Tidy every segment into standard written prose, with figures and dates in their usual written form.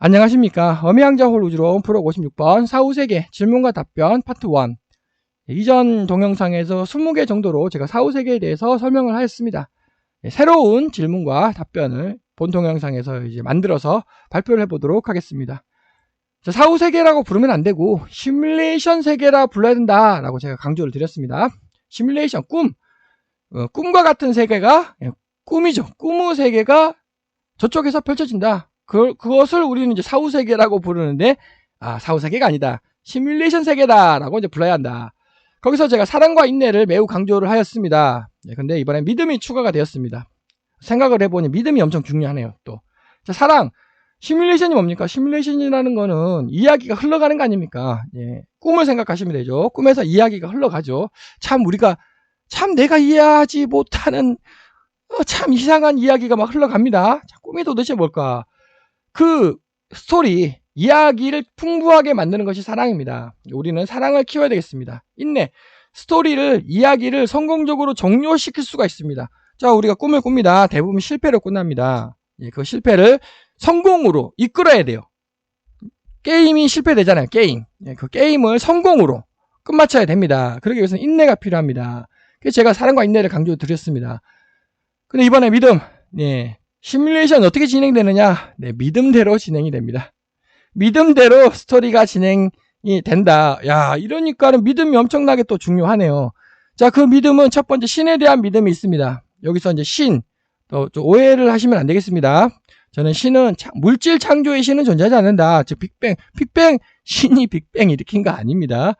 안녕하십니까. 어미왕자홀 우주론 프로 56번 사후세계 질문과 답변 파트 1. 이전 동영상에서 20개 정도로 제가 사후세계에 대해서 설명을 하였습니다. 새로운 질문과 답변을 본 동영상에서 이제 만들어서 발표를 해보도록 하겠습니다. 사후세계라고 부르면 안 되고 시뮬레이션 세계라 불러야 된다라고 제가 강조를 드렸습니다. 시뮬레이션, 꿈과 같은 세계가 꿈이죠. 꿈의 세계가 저쪽에서 펼쳐진다. 그것을 우리는 이제 사후세계라고 부르는데, 사후세계가 아니다. 시뮬레이션 세계다라고 이제 불러야 한다. 거기서 제가 사랑과 인내를 매우 강조를 하였습니다. 근데 이번에 믿음이 추가가 되었습니다. 생각을 해보니 믿음이 엄청 중요하네요, 또. 자, 사랑. 시뮬레이션이 뭡니까? 시뮬레이션이라는 거는 이야기가 흘러가는 거 아닙니까? 꿈을 생각하시면 되죠. 꿈에서 이야기가 흘러가죠. 내가 이해하지 못하는, 참 이상한 이야기가 막 흘러갑니다. 자, 꿈이 도대체 뭘까? 그 스토리, 이야기를 풍부하게 만드는 것이 사랑입니다. 우리는 사랑을 키워야 되겠습니다. 인내, 스토리를, 이야기를 성공적으로 종료시킬 수가 있습니다. 자, 우리가 꿈을 꿉니다. 대부분 실패로 끝납니다. 그 실패를 성공으로 이끌어야 돼요. 게임이 실패되잖아요. 게임. 그 게임을 성공으로 끝마쳐야 됩니다. 그러기 위해서는 인내가 필요합니다. 그래서 제가 사랑과 인내를 강조드렸습니다. 근데 이번에 믿음, 시뮬레이션 어떻게 진행되느냐? 믿음대로 진행이 됩니다. 믿음대로 스토리가 진행이 된다. 야, 이러니까는 믿음이 엄청나게 또 중요하네요. 자, 그 믿음은 첫 번째 신에 대한 믿음이 있습니다. 여기서 이제 신, 또 오해를 하시면 안 되겠습니다. 저는 신은 물질 창조의 신은 존재하지 않는다. 즉 빅뱅 신이 빅뱅 일으킨 거 아닙니다.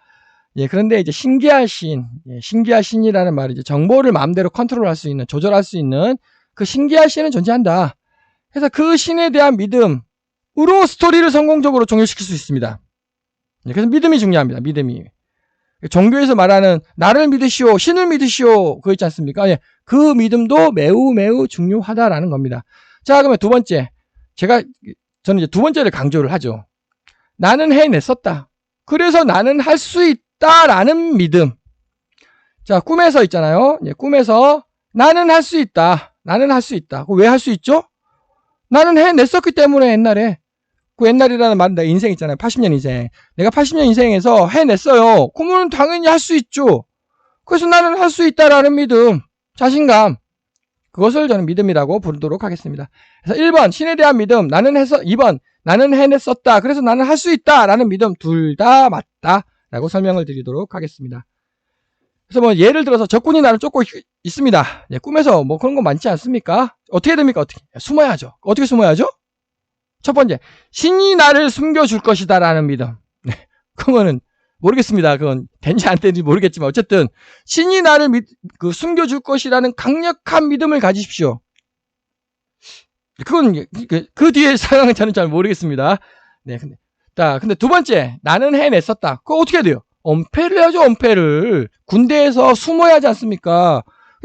그런데 이제 신기할 신이라는 말이 이제 정보를 마음대로 컨트롤할 수 있는, 조절할 수 있는 그 신기할 신은 존재한다. 그래서 그 신에 대한 믿음으로 스토리를 성공적으로 종료시킬 수 있습니다. 그래서 믿음이 중요합니다. 믿음이. 종교에서 말하는 나를 믿으시오, 신을 믿으시오, 그거 있지 않습니까? 그 믿음도 매우 중요하다라는 겁니다. 자, 그러면 두 번째. 저는 이제 두 번째를 강조를 하죠. 나는 해냈었다. 그래서 나는 할 수 있다라는 믿음. 자, 꿈에서 있잖아요. 꿈에서 나는 할 수 있다. 나는 할 수 있다. 왜 할 수 있죠? 나는 해냈었기 때문에 옛날에. 그 옛날이라는 말은 내 인생 있잖아요. 80년 인생. 내가 80년 인생에서 해냈어요. 그러면 당연히 할 수 있죠. 그래서 나는 할 수 있다라는 믿음, 자신감. 그것을 저는 믿음이라고 부르도록 하겠습니다. 그래서 1번, 신에 대한 믿음. 2번, 나는 해냈었다. 그래서 나는 할 수 있다라는 믿음. 둘 다 맞다라고 설명을 드리도록 하겠습니다. 그래서 예를 들어서 적군이 나를 쫓고 있습니다. 꿈에서 그런 거 많지 않습니까? 어떻게 됩니까? 숨어야죠. 어떻게 숨어야죠? 첫 번째, 신이 나를 숨겨줄 것이다 라는 믿음. 그거는 모르겠습니다. 그건 된지 안 된지 모르겠지만 어쨌든 신이 나를 숨겨줄 것이라는 강력한 믿음을 가지십시오. 그건 그 뒤에 상황은 저는 잘 모르겠습니다. 근데 두 번째, 나는 해냈었다. 그거 어떻게 해야 돼요? 엄폐를 해야죠. 엄폐를. 군대에서 숨어야 하지 않습니까?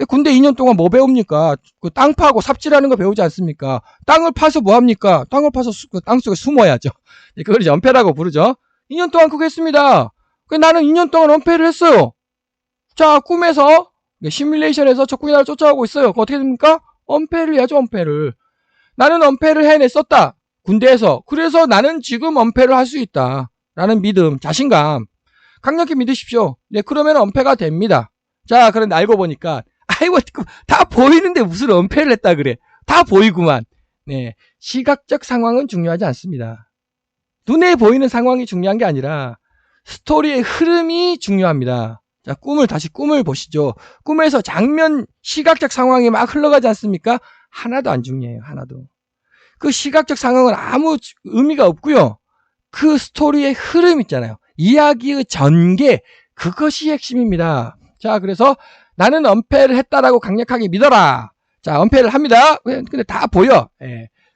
군대 2년 동안 뭐 배웁니까? 그 땅 파고 삽질하는 거 배우지 않습니까? 땅을 파서 뭐 합니까? 땅을 파서 땅 속에 숨어야죠. 그걸 이제 엄폐라고 부르죠. 2년 동안 그거 했습니다. 나는 2년 동안 엄폐를 했어요. 자, 꿈에서 시뮬레이션에서 적군이 나를 쫓아오고 있어요. 그거 어떻게 됩니까? 엄폐를 해야죠. 엄폐를. 나는 엄폐를 해냈었다. 군대에서. 그래서 나는 지금 엄폐를 할 수 있다. 라는 믿음, 자신감. 강력히 믿으십시오. 그러면 엄폐가 됩니다. 자, 그런데 알고 보니까 다 보이는데 무슨 엄폐를 했다 그래. 다 보이구만. 시각적 상황은 중요하지 않습니다. 눈에 보이는 상황이 중요한 게 아니라 스토리의 흐름이 중요합니다. 자, 다시 꿈을 보시죠. 꿈에서 장면, 시각적 상황이 막 흘러가지 않습니까? 하나도 안 중요해요. 하나도. 그 시각적 상황은 아무 의미가 없고요. 그 스토리의 흐름 있잖아요. 이야기의 전개, 그것이 핵심입니다. 자, 그래서 나는 엄폐를 했다라고 강력하게 믿어라. 자, 엄폐를 합니다. 근데 다 보여.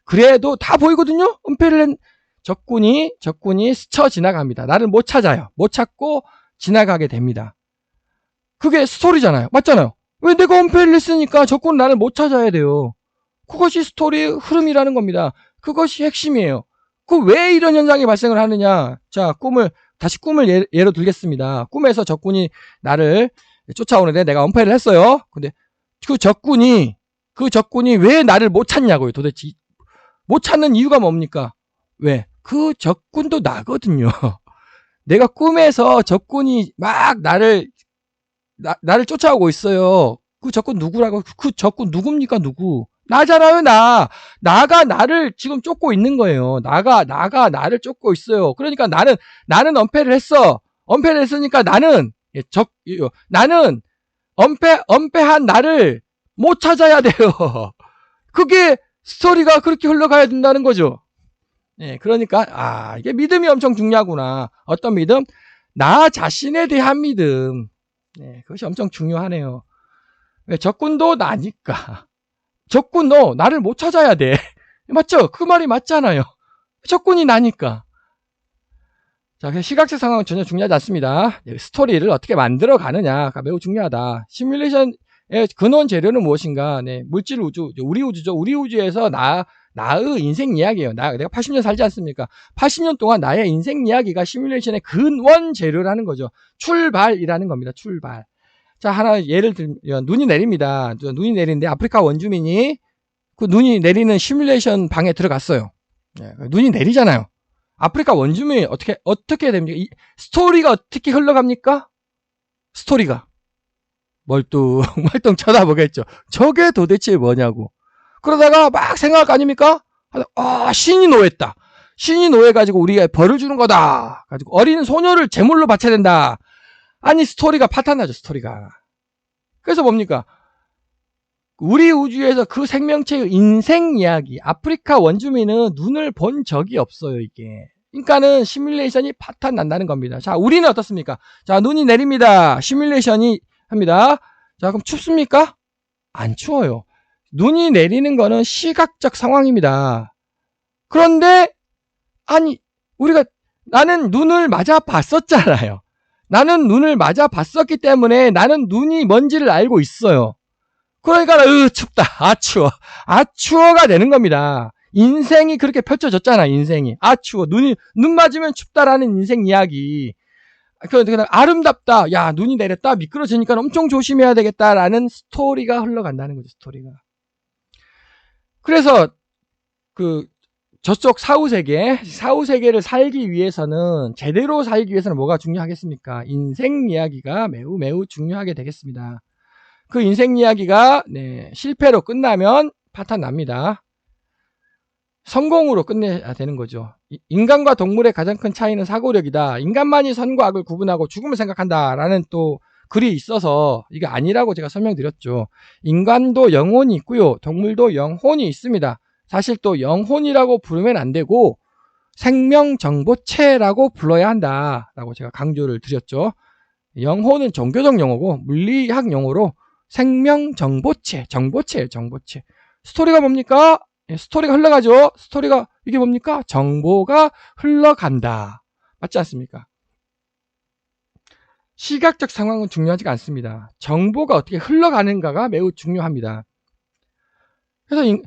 그래도 다 보이거든요. 엄폐를 한 적군이 스쳐 지나갑니다. 나를 못 찾아요. 못 찾고 지나가게 됩니다. 그게 스토리잖아요. 맞잖아요. 왜 내가 엄폐를 했으니까 적군은 나를 못 찾아야 돼요. 그것이 스토리의 흐름이라는 겁니다. 그것이 핵심이에요. 왜 이런 현상이 발생을 하느냐. 자, 다시 꿈을 예로 들겠습니다. 꿈에서 적군이 나를 쫓아오는데 내가 엄폐를 했어요. 근데 그 적군이 왜 나를 못 찾냐고요. 도대체 못 찾는 이유가 뭡니까? 왜? 그 적군도 나거든요. 내가 꿈에서 적군이 막 나를 쫓아오고 있어요. 그 적군 누구라고? 그 적군 누굽니까? 누구? 나잖아요, 나. 나가 나를 지금 쫓고 있는 거예요. 나가 나를 쫓고 있어요. 그러니까 나는 엄폐를 했어. 엄폐를 했으니까 나는 나는 엄폐한 나를 못 찾아야 돼요. 그게 스토리가 그렇게 흘러가야 된다는 거죠. 예, 그러니까 이게 믿음이 엄청 중요하구나. 어떤 믿음? 나 자신에 대한 믿음. 예, 그것이 엄청 중요하네요. 왜? 적군도 나니까. 적군도 나를 못 찾아야 돼. 맞죠? 그 말이 맞잖아요. 적군이 나니까. 자, 시각적 상황은 전혀 중요하지 않습니다. 스토리를 어떻게 만들어 가느냐가 매우 중요하다. 시뮬레이션의 근원 재료는 무엇인가? 네, 물질 우주, 우리 우주죠. 우리 우주에서 나의 인생 이야기예요. 내가 80년 살지 않습니까? 80년 동안 나의 인생 이야기가 시뮬레이션의 근원 재료라는 거죠. 출발이라는 겁니다. 출발. 자, 하나 예를 들면 눈이 내립니다. 눈이 내리는데 아프리카 원주민이 그 눈이 내리는 시뮬레이션 방에 들어갔어요. 네, 눈이 내리잖아요. 아프리카 원주민이 어떻게 됩니까? 이 스토리가 어떻게 흘러갑니까? 스토리가 멀뚱 쳐다보겠죠. 저게 도대체 뭐냐고. 그러다가 막 생각할 거 아닙니까? 신이 노했다. 신이 노해가지고 우리가 벌을 주는 거다. 가지고 어린 소녀를 제물로 바쳐야 된다. 아니, 스토리가 파탄나죠, 스토리가. 그래서 뭡니까? 우리 우주에서 그 생명체의 인생 이야기, 아프리카 원주민은 눈을 본 적이 없어요, 이게. 그러니까는 시뮬레이션이 파탄 난다는 겁니다. 자, 우리는 어떻습니까? 자, 눈이 내립니다. 시뮬레이션이 합니다. 자, 그럼 춥습니까? 안 추워요. 눈이 내리는 거는 시각적 상황입니다. 그런데, 나는 눈을 맞아 봤었잖아요. 나는 눈을 맞아 봤었기 때문에 나는 눈이 뭔지를 알고 있어요. 그러니까 춥다. 추워가 되는 겁니다. 인생이 그렇게 펼쳐졌잖아. 인생이 추워. 눈 맞으면 춥다라는 인생 이야기. 그러니까 아름답다. 야, 눈이 내렸다. 미끄러지니까 엄청 조심해야 되겠다라는 스토리가 흘러간다는 거죠. 스토리가. 그래서 저쪽 사후세계를 살기 위해서는, 제대로 살기 위해서는 뭐가 중요하겠습니까? 인생 이야기가 매우 중요하게 되겠습니다. 그 인생 이야기가 실패로 끝나면 파탄 납니다. 성공으로 끝내야 되는 거죠. 인간과 동물의 가장 큰 차이는 사고력이다. 인간만이 선과 악을 구분하고 죽음을 생각한다 라는 또 글이 있어서 이게 아니라고 제가 설명드렸죠. 인간도 영혼이 있고요, 동물도 영혼이 있습니다. 사실 또 영혼이라고 부르면 안 되고 생명정보체라고 불러야 한다라고 제가 강조를 드렸죠. 영혼은 종교적 용어고 물리학 용어로 생명정보체, 정보체예요. 정보체. 스토리가 뭡니까? 스토리가 흘러가죠. 스토리가 이게 뭡니까? 정보가 흘러간다. 맞지 않습니까? 시각적 상황은 중요하지가 않습니다. 정보가 어떻게 흘러가는가가 매우 중요합니다. 그래서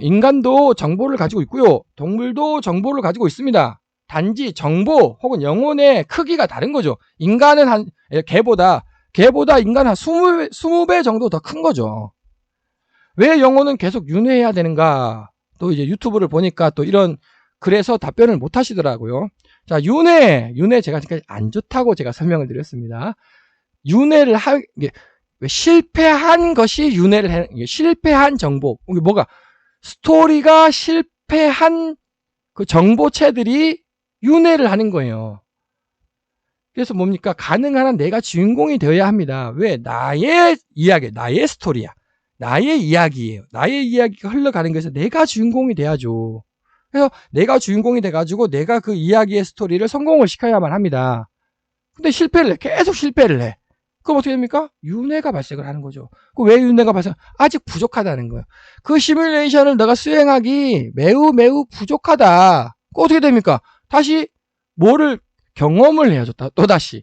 인간도 정보를 가지고 있고요, 동물도 정보를 가지고 있습니다. 단지 정보 혹은 영혼의 크기가 다른 거죠. 인간은 개보다 인간 한 20배 정도 더 큰 거죠. 왜 영혼은 계속 윤회해야 되는가? 또 이제 유튜브를 보니까 또 이런 글에서 답변을 못 하시더라고요. 자, 윤회 제가 지금까지 안 좋다고 제가 설명을 드렸습니다. 윤회를 실패한 것이 윤회를 해, 실패한 정보. 이게 뭐가? 스토리가 실패한 그 정보체들이 윤회를 하는 거예요. 그래서 뭡니까? 가능한 한 내가 주인공이 되어야 합니다. 왜? 나의 이야기, 나의 스토리야. 나의 이야기예요. 나의 이야기가 흘러가는 것에서 내가 주인공이 돼야죠. 그래서 내가 주인공이 돼가지고 내가 그 이야기의 스토리를 성공을 시켜야만 합니다. 근데 실패를 해. 계속 실패를 해. 그럼 어떻게 됩니까? 윤회가 발생을 하는 거죠. 왜 윤회가 아직 부족하다는 거예요. 그 시뮬레이션을 너가 수행하기 매우 부족하다. 그 어떻게 됩니까? 다시 뭐를 경험을 해야죠. 또다시.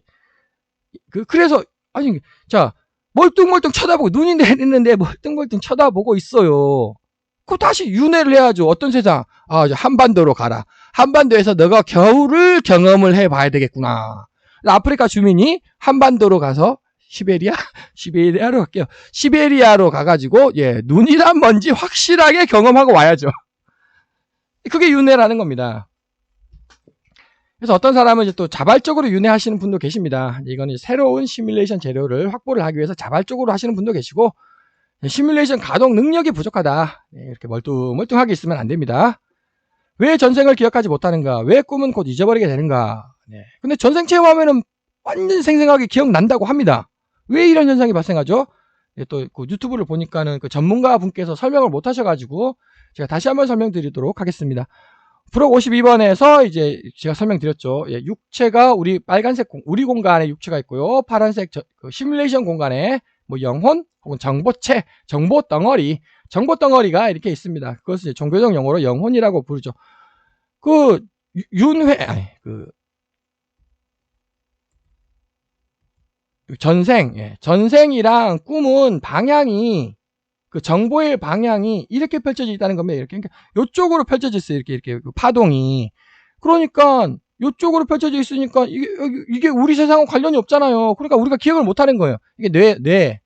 그래서 자, 멀뚱멀뚱 쳐다보고, 눈이 내리는데 멀뚱멀뚱 쳐다보고 있어요. 그럼 다시 윤회를 해야죠. 어떤 세상? 한반도로 가라. 한반도에서 너가 겨울을 경험을 해봐야 되겠구나. 아프리카 주민이 한반도로 가서 시베리아로 갈게요. 시베리아로 가가지고 눈이란 뭔지 확실하게 경험하고 와야죠. 그게 윤회라는 겁니다. 그래서 어떤 사람은 이제 또 자발적으로 윤회하시는 분도 계십니다. 이거는 새로운 시뮬레이션 재료를 확보를 하기 위해서 자발적으로 하시는 분도 계시고, 시뮬레이션 가동 능력이 부족하다. 이렇게 멀뚱멀뚱하게 있으면 안 됩니다. 왜 전생을 기억하지 못하는가? 왜 꿈은 곧 잊어버리게 되는가? 근데 전생 체험하면은 완전 생생하게 기억난다고 합니다. 왜 이런 현상이 발생하죠? 또 그 유튜브를 보니까는 그 전문가 분께서 설명을 못 하셔가지고 제가 다시 한번 설명드리도록 하겠습니다. 프로 52번에서 이제 제가 설명드렸죠. 육체가 우리 빨간색 우리 공간에 육체가 있고요. 파란색 그 시뮬레이션 공간에 뭐 영혼 혹은 정보체, 정보 덩어리가 이렇게 있습니다. 그것을 이제 종교적 용어로 영혼이라고 부르죠. 그 전생이랑 꿈은 방향이, 그 정보의 방향이 이렇게 펼쳐져 있다는 겁니다. 이렇게. 그러니까 요쪽으로 펼쳐져 있어요. 이렇게 파동이. 그러니까 요쪽으로 펼쳐져 있으니까 이게 우리 세상과 관련이 없잖아요. 그러니까 우리가 기억을 못 하는 거예요. 이게 뇌.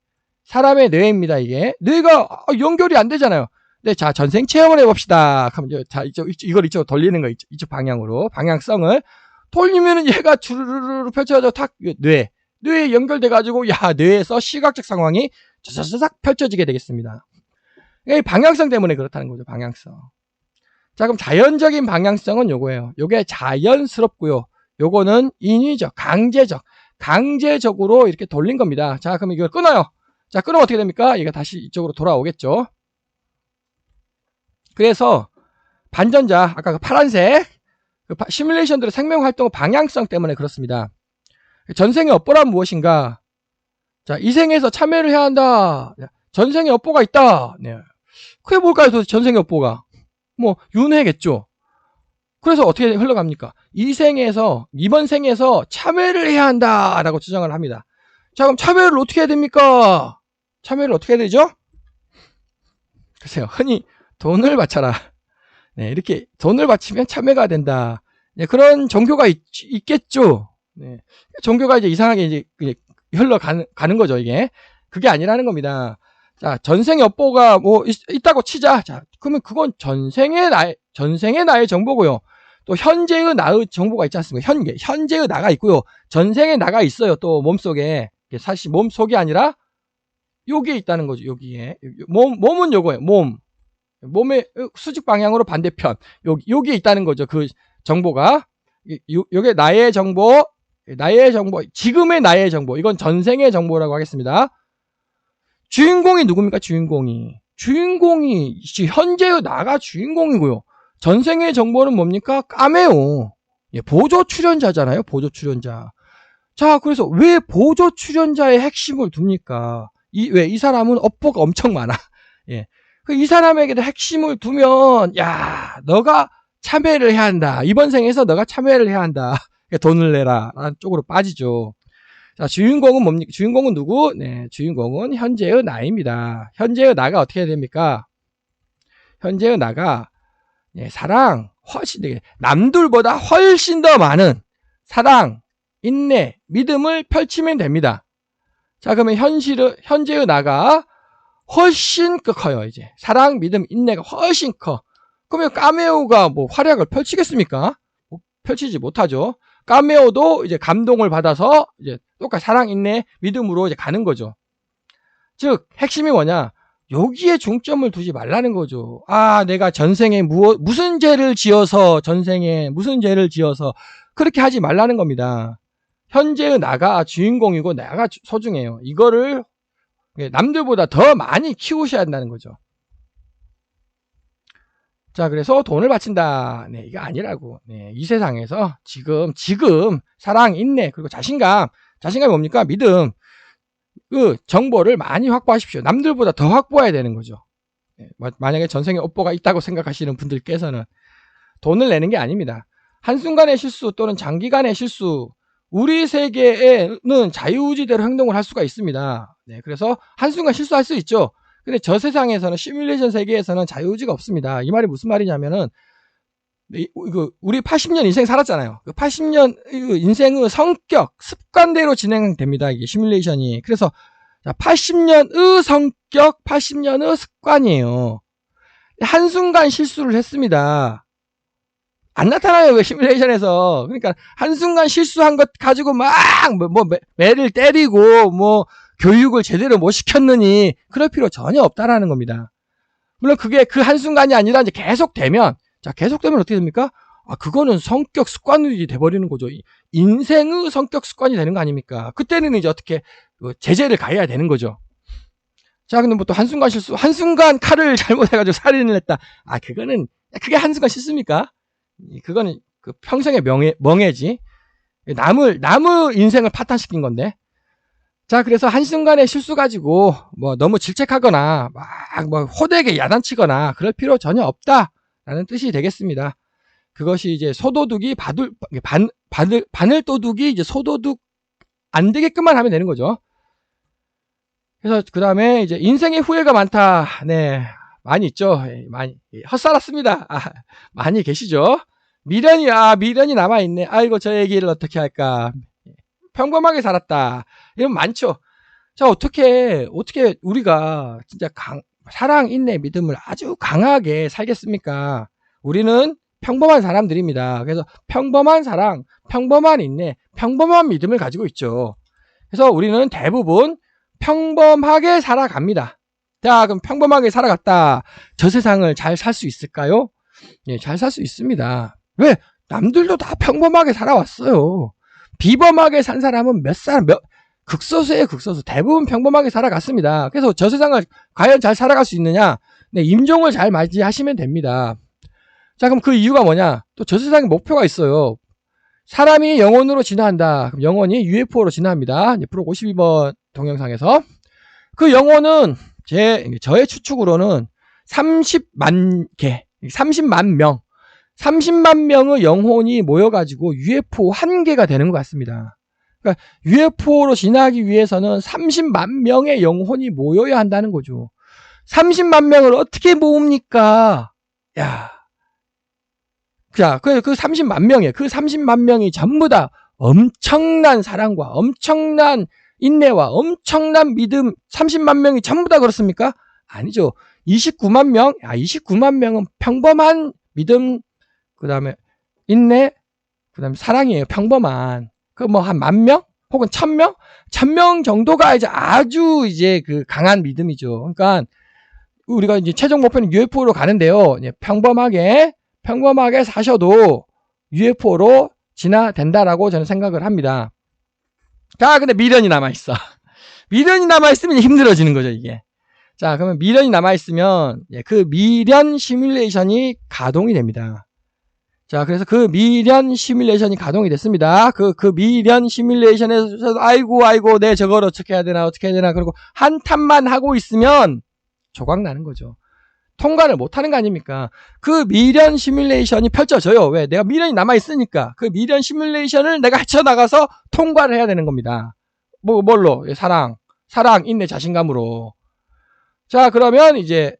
사람의 뇌입니다, 이게. 뇌가 연결이 안 되잖아요. 네, 자, 전생 체험을 해봅시다. 그러면 자, 이걸 이쪽으로 돌리는 거, 이쪽 방향으로. 방향성을 돌리면은 얘가 주르르르 펼쳐져 탁, 뇌에 연결돼가지고, 야, 뇌에서 시각적 상황이 자자자작 펼쳐지게 되겠습니다. 이 방향성 때문에 그렇다는 거죠, 방향성. 자, 그럼 자연적인 방향성은 요거예요. 요게 자연스럽고요. 요거는 인위적, 강제적으로 이렇게 돌린 겁니다. 자, 그럼 이걸 끊어요. 자, 끊으면 어떻게 됩니까? 얘가 다시 이쪽으로 돌아오겠죠. 그래서 반전자, 아까 그 파란색 그 시뮬레이션들의 생명활동 방향성 때문에 그렇습니다. 전생의 업보란 무엇인가? 자, 이 생에서 참여를 해야 한다. 전생의 업보가 있다. 네. 그게 뭘까요? 도대체 전생의 업보가? 뭐 윤회겠죠. 그래서 어떻게 흘러갑니까? 이번 생에서 참여를 해야 한다라고 주장을 합니다. 자, 그럼 참여를 어떻게 해야 됩니까? 참여를 어떻게 해야 되죠? 글쎄요, 흔히 돈을 바쳐라. 네, 이렇게 돈을 바치면 참여가 된다. 네, 그런 종교가 있겠죠. 네, 종교가 이제 이상하게 이제 흘러가는 거죠, 이게. 그게 아니라는 겁니다. 자, 전생의 업보가 뭐 있다고 치자. 자, 그러면 그건 전생의 나의 정보고요. 또 현재의 나의 정보가 있지 않습니까? 현재의 나가 있고요. 전생의 나가 있어요. 또 몸속에. 사실 몸속이 아니라 여기에 있다는 거죠. 여기에. 몸은 요거예요. 몸의 수직 방향으로 반대편. 여기에 있다는 거죠. 그 정보가. 요게 나의 정보, 지금의 나의 정보. 이건 전생의 정보라고 하겠습니다. 주인공이 누굽니까? 주인공이 현재의 나가 주인공이고요. 전생의 정보는 뭡니까? 까메오. 보조 출연자잖아요. 보조 출연자. 자, 그래서 왜 보조 출연자의 핵심을 둡니까? 왜 이 사람은 업보가 엄청 많아. 예. 이 사람에게도 핵심을 두면, 야, 너가 참여를 해야 한다. 이번 생에서 너가 참여를 해야 한다. 돈을 내라. 라는 쪽으로 빠지죠. 자, 주인공은 뭡니까? 주인공은 누구? 네, 주인공은 현재의 나입니다. 현재의 나가 어떻게 해야 됩니까? 현재의 나가, 사랑, 남들보다 훨씬 더 많은 사랑, 인내, 믿음을 펼치면 됩니다. 자, 그러면 현재의 나가 훨씬 커요, 이제. 사랑, 믿음, 인내가 훨씬 커. 그러면 까메오가 뭐 활약을 펼치겠습니까? 펼치지 못하죠. 까메오도 이제 감동을 받아서 이제 똑같이 사랑, 인내, 믿음으로 이제 가는 거죠. 즉, 핵심이 뭐냐? 여기에 중점을 두지 말라는 거죠. 아, 내가 전생에 무슨 죄를 지어서 그렇게 하지 말라는 겁니다. 현재의 나가 주인공이고 나가 소중해요. 이거를 남들보다 더 많이 키우셔야 한다는 거죠. 자, 그래서 돈을 바친다. 네, 이거 아니라고. 네, 이 세상에서 지금 사랑, 인내, 그리고 자신감이 뭡니까? 믿음. 그 정보를 많이 확보하십시오. 남들보다 더 확보해야 되는 거죠. 네, 만약에 전생에 업보가 있다고 생각하시는 분들께서는 돈을 내는 게 아닙니다. 한순간의 실수 또는 장기간의 실수, 우리 세계에는 자유의지대로 행동을 할 수가 있습니다. 네, 그래서 한순간 실수할 수 있죠. 근데 저 세상에서는, 시뮬레이션 세계에서는 자유의지가 없습니다. 이 말이 무슨 말이냐면은, 우리 80년 인생 살았잖아요. 그 80년 인생의 성격, 습관대로 진행됩니다. 이게 시뮬레이션이. 그래서 80년의 성격, 80년의 습관이에요. 한순간 실수를 했습니다. 안 나타나요, 그 시뮬레이션에서. 그러니까 한순간 실수한 것 가지고 막 매를 때리고 뭐 교육을 제대로 못 시켰느니 그럴 필요 전혀 없다라는 겁니다. 물론 그게 그 한순간이 아니라 이제 계속되면, 자, 계속되면 어떻게 됩니까? 아, 그거는 성격 습관이 돼버리는 거죠. 인생의 성격 습관이 되는 거 아닙니까? 그때는 이제 어떻게 제재를 가해야 되는 거죠. 자, 근데 뭐 또 한순간 실수, 한순간 칼을 잘못해가지고 살인을 했다. 아, 그게 한순간 실수입니까? 그거는 그 평생의 멍해지. 남의 인생을 파탄시킨 건데. 자, 그래서 한순간의 실수 가지고 뭐 너무 질책하거나 막 뭐 호되게 야단치거나 그럴 필요 전혀 없다라는 뜻이 되겠습니다. 그것이 이제 소도둑이 바늘도둑이 이제 소도둑 안 되게끔만 하면 되는 거죠. 그래서 그 다음에 이제 인생의 후회가 많다. 네, 많이 있죠. 많이 헛살았습니다. 많이 계시죠. 미련이 남아있네. 아이고, 저 얘기를 어떻게 할까. 평범하게 살았다. 이런 많죠. 자, 어떻게 우리가 진짜 사랑, 인내, 믿음을 아주 강하게 살겠습니까? 우리는 평범한 사람들입니다. 그래서 평범한 사랑, 평범한 인내, 평범한 믿음을 가지고 있죠. 그래서 우리는 대부분 평범하게 살아갑니다. 자, 그럼 평범하게 살아갔다. 저 세상을 잘 살 수 있을까요? 예, 잘 살 수 있습니다. 왜? 남들도 다 평범하게 살아왔어요. 비범하게 산 사람은 극소수예요, 극소수. 대부분 평범하게 살아갔습니다. 그래서 저 세상을 과연 잘 살아갈 수 있느냐? 네, 임종을 잘 맞이하시면 됩니다. 자, 그럼 그 이유가 뭐냐? 또 저 세상에 목표가 있어요. 사람이 영혼으로 진화한다. 그럼 영혼이 UFO로 진화합니다. 프로 52번 동영상에서. 그 영혼은 저의 추측으로는 30만 명의 영혼이 모여가지고 UFO 한 개가 되는 것 같습니다. 그러니까 UFO로 진화하기 위해서는 30만 명의 영혼이 모여야 한다는 거죠. 30만 명을 어떻게 모읍니까? 야. 자, 그 30만 명이 전부 다 엄청난 사랑과 엄청난 인내와 엄청난 믿음, 30만 명이 전부 다 그렇습니까? 아니죠. 29만 명은 평범한 믿음, 그 다음에 인내, 그 다음에 사랑이에요. 평범한. 그 뭐 한 10,000명? 혹은 1,000명? 1,000명 정도가 이제 아주 이제 그 강한 믿음이죠. 그러니까 우리가 이제 최종 목표는 UFO로 가는데요. 평범하게 사셔도 UFO로 진화된다라고 저는 생각을 합니다. 자, 근데 미련이 남아있어. 미련이 남아있으면 힘들어지는 거죠, 이게. 자, 그러면 미련이 남아있으면 그 미련 시뮬레이션이 가동이 됩니다. 자, 그래서 그 미련 시뮬레이션이 가동이 됐습니다. 그 미련 시뮬레이션에서 아이고, 내 저걸 어떻게 해야 되나, 그리고 한탄만 하고 있으면 조각 나는 거죠. 통과를 못하는 거 아닙니까? 그 미련 시뮬레이션이 펼쳐져요. 왜? 내가 미련이 남아있으니까. 그 미련 시뮬레이션을 내가 헤쳐나가서 통과를 해야 되는 겁니다. 뭘로? 사랑, 인내, 자신감으로. 자, 그러면 이제,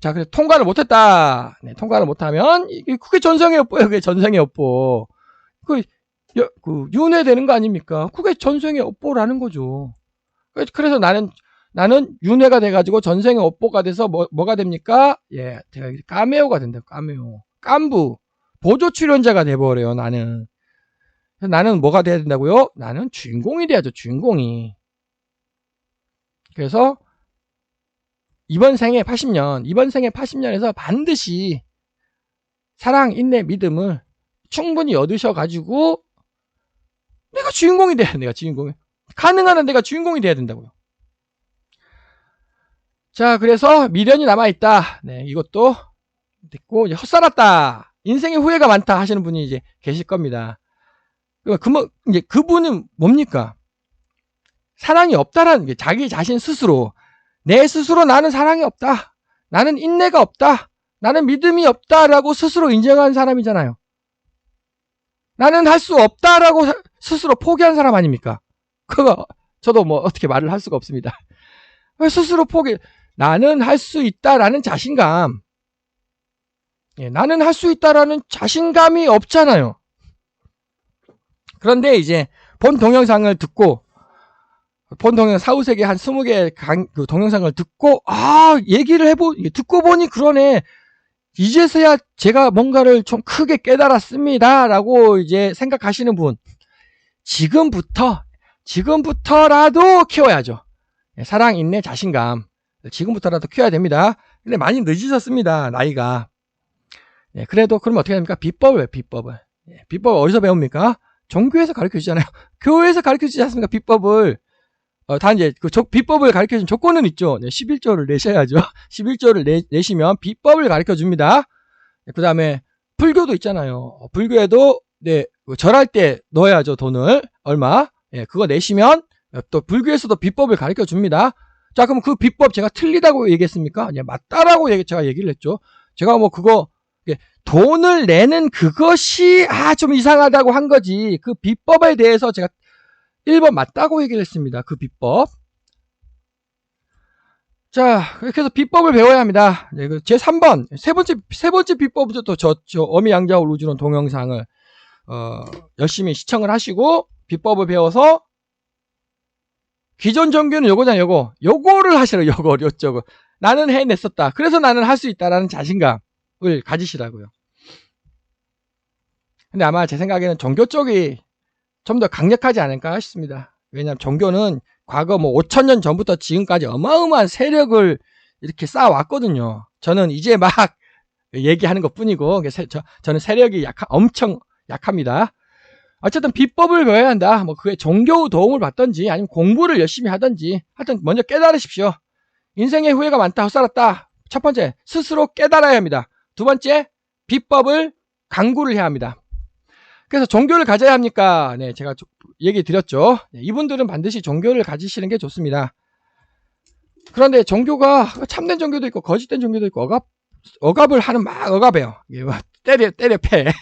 자, 그래서 통과를 못했다. 네, 통과를 못하면, 그게 전생의 업보예요. 그게 전생의 업보. 윤회되는 거 아닙니까? 그게 전생의 업보라는 거죠. 그래서 나는 윤회가 돼가지고 전생의 업보가 돼서 뭐가 됩니까? 예, 제가 까메오가 된다. 까메오. 깐부. 보조 출연자가 돼버려요, 나는. 나는 뭐가 돼야 된다고요? 나는 주인공이 돼야죠, 주인공이. 그래서 이번 생에 80년에서 반드시 사랑, 인내, 믿음을 충분히 얻으셔가지고 내가 주인공이 돼야 돼. 내가 주인공이. 가능한 한 내가 주인공이 돼야 된다고요. 자, 그래서 미련이 남아있다. 네, 이것도 됐고, 이제 헛살았다. 인생의 후회가 많다 하시는 분이 이제 계실 겁니다. 이제 그분은 뭡니까? 사랑이 없다라는 게 자기 자신 스스로, 내 스스로 나는 사랑이 없다. 나는 인내가 없다. 나는 믿음이 없다라고 스스로 인정한 사람이잖아요. 나는 할 수 없다라고 스스로 포기한 사람 아닙니까? 그거 저도 뭐 어떻게 말을 할 수가 없습니다. 스스로 나는 할 수 있다라는 자신감. 예, 나는 할 수 있다라는 자신감이 없잖아요. 그런데 이제 본 동영상을 듣고, 사후세계 한 20개 그 동영상을 듣고, 듣고 보니 그러네. 이제서야 제가 뭔가를 좀 크게 깨달았습니다 라고 이제 생각하시는 분, 지금부터라도 키워야죠. 사랑, 인내, 자신감 지금부터라도 키워야 됩니다. 근데 많이 늦으셨습니다, 나이가. 그래도 그러면 어떻게 됩니까? 비법을 어디서 배웁니까? 종교에서 가르쳐주잖아요. 교회에서 가르쳐주지 않습니까? 비법을. 단 이제 그 비법을 가르쳐주는 조건은 있죠. 11조를 내셔야죠. 11조를 내시면 비법을 가르쳐줍니다. 그 다음에 불교도 있잖아요. 불교에도 절할 때 넣어야죠. 돈을 얼마. 그거 내시면 또 불교에서도 비법을 가르쳐줍니다. 자, 그럼 그 비법 제가 틀리다고 얘기했습니까? 맞다라고 제가 얘기를 했죠. 제가 뭐 그거 돈을 내는 그것이 좀 이상하다고 한 거지, 그 비법에 대해서 제가 1번 맞다고 얘기를 했습니다. 그 비법. 자, 이렇게 해서 비법을 배워야 합니다. 제 3번 세 번째 비법부터 또 저 어미양자홀 우주론 동영상을 열심히 시청을 하시고 비법을 배워서 기존 종교는 요거잖아요. 요거를 하시라고. 요거 나는 해냈었다, 그래서 나는 할 수 있다라는 자신감을 가지시라고요. 근데 아마 제 생각에는 종교 쪽이 좀 더 강력하지 않을까 싶습니다. 왜냐하면 종교는 과거 5,000년 전부터 지금까지 어마어마한 세력을 이렇게 쌓아왔거든요. 저는 이제 막 얘기하는 것 뿐이고, 저는 세력이 엄청 약합니다. 어쨌든 비법을 배워야 한다. 그게 종교 도움을 받든지 아니면 공부를 열심히 하든지, 하여튼 먼저 깨달으십시오. 인생에 후회가 많다, 헛살았다. 첫 번째, 스스로 깨달아야 합니다. 두 번째, 비법을 강구를 해야 합니다. 그래서 종교를 가져야 합니까? 제가 얘기 드렸죠. 이분들은 반드시 종교를 가지시는 게 좋습니다. 그런데 종교가 참된 종교도 있고 거짓된 종교도 있고, 억압을 하는 억압해요. 때려 패.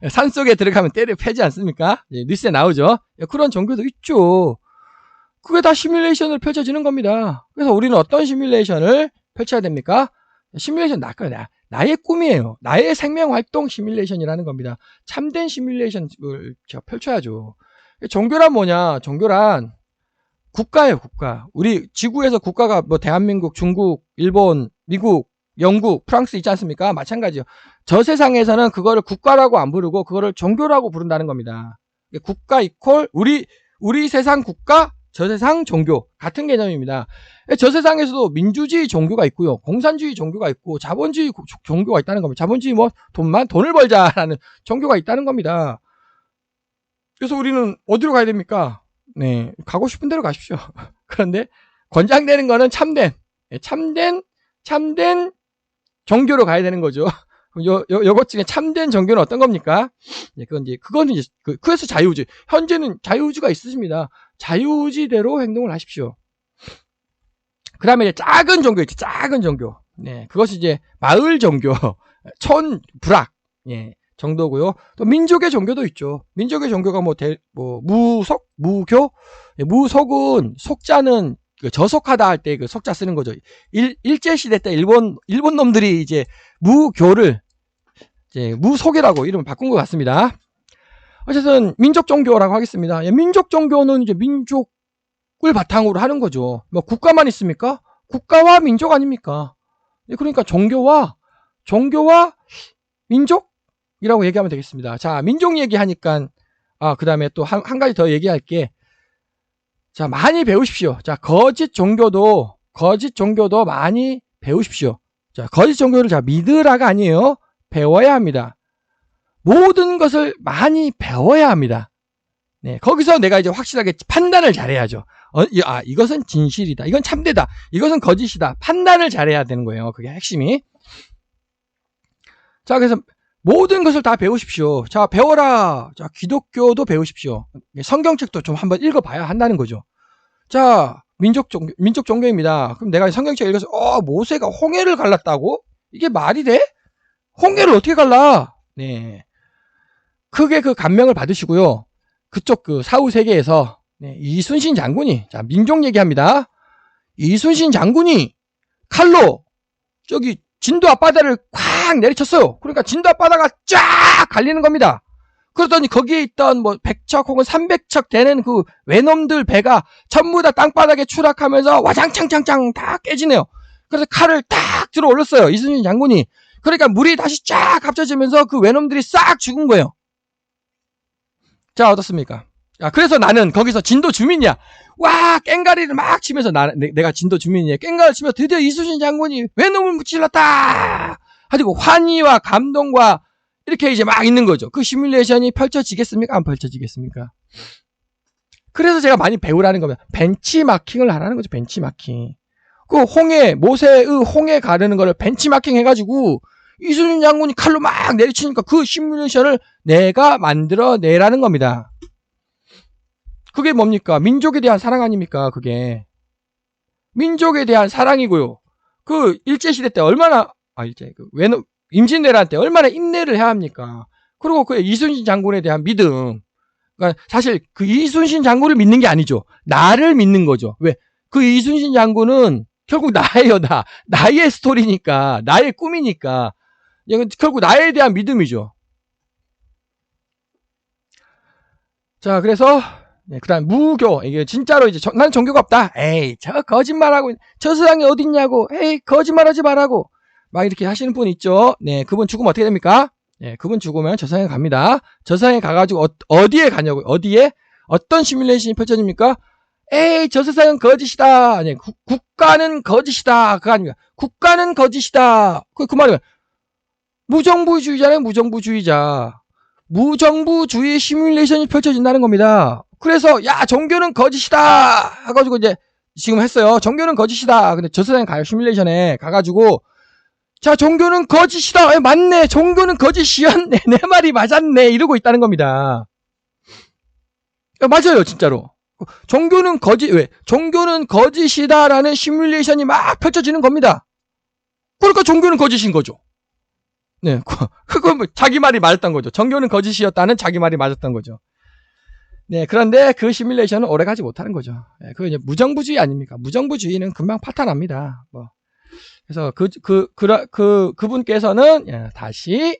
산속에 들어가면 때려 패지 않습니까? 뉴스에 나오죠. 그런 종교도 있죠. 그게 다 시뮬레이션으로 펼쳐지는 겁니다. 그래서 우리는 어떤 시뮬레이션을 펼쳐야 됩니까? 시뮬레이션 나의 꿈이에요. 나의 생명활동 시뮬레이션이라는 겁니다. 참된 시뮬레이션을 제가 펼쳐야죠. 종교란 뭐냐? 종교란 국가예요, 국가. 우리 지구에서 국가가 대한민국, 중국, 일본, 미국, 영국, 프랑스 있지 않습니까? 마찬가지요. 저 세상에서는 그거를 국가라고 안 부르고 그거를 종교라고 부른다는 겁니다. 국가 이퀄 우리 세상 국가, 저 세상 종교 같은 개념입니다. 저 세상에서도 민주주의 종교가 있고요, 공산주의 종교가 있고, 자본주의 종교가 있다는 겁니다. 자본주의 돈을 벌자라는 종교가 있다는 겁니다. 그래서 우리는 어디로 가야 됩니까? 가고 싶은 대로 가십시오. 그런데 권장되는 거는 참된 종교로 가야 되는 거죠. 요것 중에 참된 종교는 어떤 겁니까? 그건 이제 그래서 자유의지. 현재는 자유의지가 있으십니다. 자유의지대로 행동을 하십시오. 그 다음에 작은 종교 있죠. 작은 종교. 그것이 이제 마을 종교, 촌불악, 정도고요. 또 민족의 종교도 있죠. 민족의 종교가 무속, 무교. 무속은 속자는 저속하다 할 때 그 속자 쓰는 거죠. 일제시대 때 일본 놈들이 이제 무교를 이제 무속이라고 이름을 바꾼 것 같습니다. 어쨌든 민족 종교라고 하겠습니다. 민족 종교는 이제 민족을 바탕으로 하는 거죠. 국가만 있습니까? 국가와 민족 아닙니까? 그러니까 종교와 민족이라고 얘기하면 되겠습니다. 자, 민족 얘기하니까 그 다음에 또 한 가지 더 얘기할게. 자, 많이 배우십시오. 자, 거짓 종교도 많이 배우십시오. 자, 거짓 종교를 믿으라가 아니에요. 배워야 합니다. 모든 것을 많이 배워야 합니다. 거기서 내가 이제 확실하게 판단을 잘해야죠. 이것은 진실이다, 이건 참되다, 이것은 거짓이다, 판단을 잘해야 되는 거예요. 그게 핵심이. 자, 그래서 모든 것을 다 배우십시오. 자, 배워라. 자, 기독교도 배우십시오. 성경책도 좀 한번 읽어봐야 한다는 거죠. 자, 민족 종교입니다. 그럼 내가 성경책 읽어서 모세가 홍해를 갈랐다고? 이게 말이 돼? 홍해를 어떻게 갈라? 크게 그 감명을 받으시고요. 그쪽 사후세계에서 이순신 장군이, 자, 민족 얘기합니다. 이순신 장군이 칼로 저기 진도 앞바다를 콱 내리쳤어요. 그러니까 진도 앞바다가 쫙 갈리는 겁니다. 그러더니 거기에 있던 100척 혹은 300척 되는 그 외놈들 배가 전부 다 땅바닥에 추락하면서 와장창창창 다 깨지네요. 그래서 칼을 딱 들어 올렸어요, 이순신 장군이. 그러니까 물이 다시 쫙 합쳐지면서 그 외놈들이 싹 죽은 거예요. 자, 어떻습니까? 야, 그래서 나는 거기서 진도 주민이야. 와, 깽가리를 막 치면서 내가 진도 주민이야. 깽가리를 치면서 드디어 이순신 장군이 외놈을 무찔렀다 하고 환희와 감동과 이렇게 이제 막 있는 거죠. 그 시뮬레이션이 펼쳐지겠습니까? 안 펼쳐지겠습니까? 그래서 제가 많이 배우라는 겁니다. 벤치마킹을 하라는 거죠. 벤치마킹. 그 모세의 홍해 가르는 거를 벤치마킹 해가지고 이순신 장군이 칼로 막 내리치니까 그 시뮬레이션을 내가 만들어내라는 겁니다. 그게 뭡니까? 민족에 대한 사랑 아닙니까? 그게. 민족에 대한 사랑이고요. 그 일제시대 때 얼마나, 임진왜란 때 얼마나 인내를 해야 합니까? 그리고 그 이순신 장군에 대한 믿음. 그러니까 사실 그 이순신 장군을 믿는 게 아니죠. 나를 믿는 거죠. 왜? 그 이순신 장군은 결국 나예요, 나의 스토리니까, 나의 꿈이니까. 결국 나에 대한 믿음이죠. 자, 그래서, 그 다음, 무교. 이게 진짜로 이제, 난 종교가 없다. 에이, 저 거짓말하고, 저 세상에 어딨냐고. 에이, 거짓말하지 말라고. 막 이렇게 하시는 분 있죠. 네, 그분 죽으면 어떻게 됩니까? 네, 그분 죽으면 저 세상에 갑니다. 저 세상에 가가지고, 어디에 가냐고요? 어디에? 어떤 시뮬레이션이 펼쳐집니까? 에이, 저 세상은 거짓이다. 아니, 국가는 거짓이다. 그거 아닙니까? 국가는 거짓이다. 그 말이면, 무정부주의자는 무정부주의자. 무정부주의 시뮬레이션이 펼쳐진다는 겁니다. 그래서 야, 종교는 거짓이다 해가지고 이제 지금 했어요. 종교는 거짓이다. 근데 저 세상에 가요. 시뮬레이션에 가가지고 자, 종교는 거짓이다. 맞네. 종교는 거짓이었네. 내 말이 맞았네. 이러고 있다는 겁니다. 맞아요, 진짜로. 종교는 종교는 거짓이다라는 시뮬레이션이 막 펼쳐지는 겁니다. 그러니까 종교는 거짓인 거죠. 네, 그건 자기 말이 맞았던 거죠. 종교는 거짓이었다는 자기 말이 맞았던 거죠. 네, 그런데 그 시뮬레이션은 오래 가지 못하는 거죠. 네, 그거 이제 무정부주의 아닙니까? 무정부주의는 금방 파탄납니다. 그래서 그분께서는 다시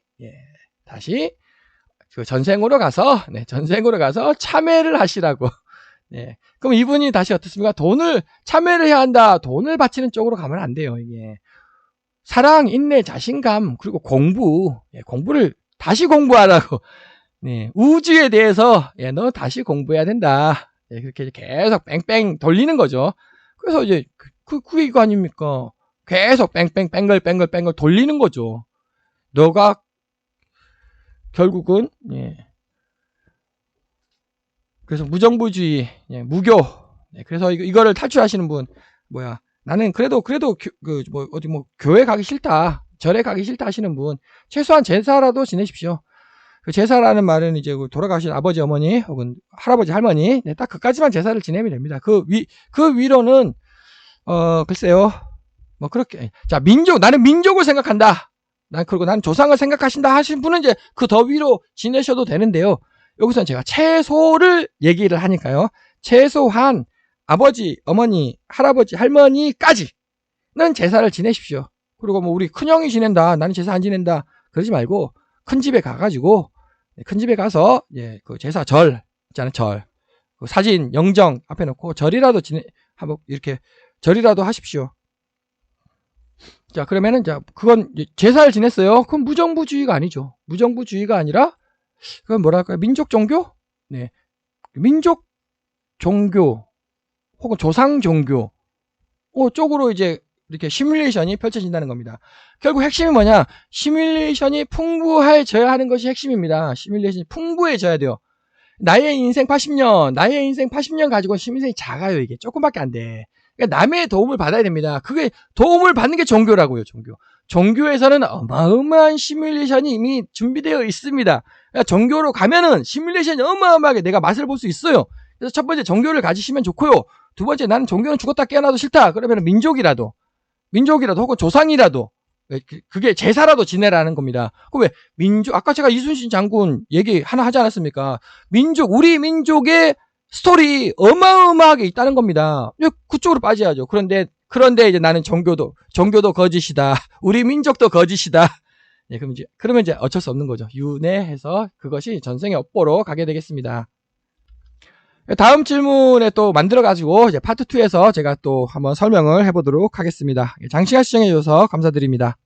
그 전생으로 가서 참회를 하시라고. 네, 그럼 이분이 다시 어떻습니까? 참회를 해야 한다. 돈을 바치는 쪽으로 가면 안 돼요, 이게. 사랑, 인내, 자신감, 그리고 공부를 다시 공부하라고. 네, 우주에 대해서, 너 다시 공부해야 된다. 네, 그렇게 계속 뺑뺑 돌리는 거죠. 그래서 이제, 그게 이거 아닙니까? 계속 뺑뺑 돌리는 거죠. 너가, 결국은, 그래서 무정부주의, 무교. 그래서 이거를 탈출하시는 분, 나는 그래도 교회 가기 싫다, 절에 가기 싫다 하시는 분, 최소한 제사라도 지내십시오. 그 제사라는 말은 이제 돌아가신 아버지, 어머니, 혹은 할아버지, 할머니, 딱 그까지만 제사를 지내면 됩니다. 그 위로는, 글쎄요, 그렇게. 자, 나는 민족을 생각한다. 그리고 난 조상을 생각하신다 하신 분은 이제 그 더 위로 지내셔도 되는데요. 여기서는 제가 최소를 얘기를 하니까요. 최소한, 아버지, 어머니, 할아버지, 할머니까지는 제사를 지내십시오. 그리고 우리 큰형이 지낸다. 나는 제사 안 지낸다. 그러지 말고 큰 집에 가가지고 큰 집에 가서 그 제사 절 있잖아요. 절. 그 사진 영정 앞에 놓고 절이라도 한번 이렇게 절이라도 하십시오. 자, 그러면은 그건 제사를 지냈어요. 그건 무정부주의가 아니죠. 무정부주의가 아니라 그건 뭐랄까요? 민족 종교? 네. 민족 종교 혹은 조상 종교 쪽으로 이제 이렇게 시뮬레이션이 펼쳐진다는 겁니다. 결국 핵심이 뭐냐? 시뮬레이션이 풍부해져야 하는 것이 핵심입니다. 시뮬레이션이 풍부해져야 돼요. 나의 인생 80년 가지고 시뮬레이션이 작아요. 이게 조금밖에 안 돼. 그러니까 남의 도움을 받아야 됩니다. 그게 도움을 받는 게 종교라고요. 종교에서는 어마어마한 시뮬레이션이 이미 준비되어 있습니다. 그러니까 종교로 가면은 시뮬레이션이 어마어마하게 내가 맛을 볼 수 있어요. 그래서 첫 번째 종교를 가지시면 좋고요. 두 번째, 나는 종교는 죽었다 깨어나도 싫다. 그러면 민족이라도 혹은 조상이라도 그게 제사라도 지내라는 겁니다. 왜 아까 제가 이순신 장군 얘기 하나 하지 않았습니까? 우리 민족의 스토리 어마어마하게 있다는 겁니다. 그쪽으로 빠져야죠. 그런데 이제 나는 종교도 거짓이다. 우리 민족도 거짓이다. 그러면 이제 어쩔 수 없는 거죠. 윤회해서 그것이 전생의 업보로 가게 되겠습니다. 다음 질문에 또 만들어가지고 이제 파트 2에서 제가 또 한번 설명을 해보도록 하겠습니다. 장시간 시청해주셔서 감사드립니다.